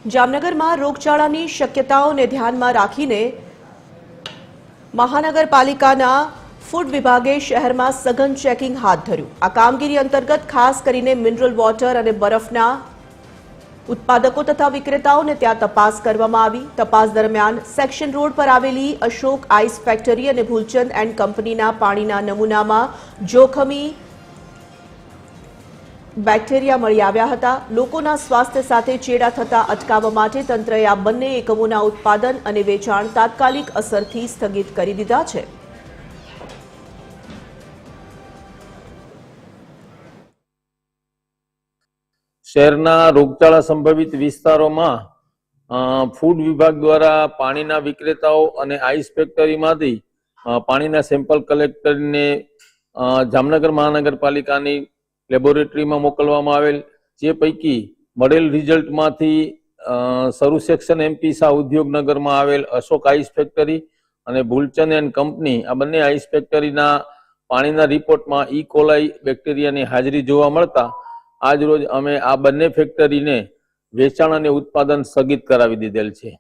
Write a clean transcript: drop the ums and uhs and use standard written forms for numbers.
જામનગરમાં રોગચાળાની શક્યતાઓને ધ્યાનમાં રાખીને મહાનગરપાલિકાના ફૂડ વિભાગે શહેરમાં સઘન ચેકિંગ હાથ ધર્યું। આ કામગીરી અંતર્ગત ખાસ કરીને મિનરલ વોટર અને બરફના ઉત્પાદકો તથા વિક્રેતાઓને ત્યાં તપાસ કરવામાં આવી। તપાસ દરમિયાન સેક્શન રોડ પર આવેલી અશોક આઈસ ફેક્ટરી અને ભૂલચંદ એન્ડ કંપનીના પાણીના નમૂનામાં જોખમી બેક્ટેરિયા મળી આવ્યા હતા। લોકોના સ્વાસ્થ્ય સાથે ચેડા થતા અટકાવવા માટે તંત્રએ આ બંને એકમોના ઉત્પાદન અને વેચાણ તાત્કાલિક અસરથી સ્થગિત કરી દીધા છે। શહેરના રોગચાળા સંભવિત વિસ્તારોમાં ફૂડ વિભાગ દ્વારા પાણીના વિક્રેતાઓ અને આઈસ ફેક્ટરીમાંથી પાણીના સેમ્પલ કલેક્ટ કરીને જામનગર મહાનગરપાલિકાની લેબોરેટરીમાં મોકલવામાં આવેલ। જે પૈકી મળેલ રિઝલ્ટમાંથી સરૂ સેક્શન એમપી શાહ ઉદ્યોગનગરમાં આવેલ અશોક આઈસ ફેક્ટરી અને ભૂલચંદ એન્ડ કંપની આ બંને આઈસ ફેક્ટરીના પાણીના રિપોર્ટમાં ઈ કોલાઈ બેક્ટેરિયાની હાજરી જોવા મળતા આજ રોજ અમે આ બંને ફેક્ટરીને વેચાણ અને ઉત્પાદન સ્થગિત કરાવી દીધેલ છે।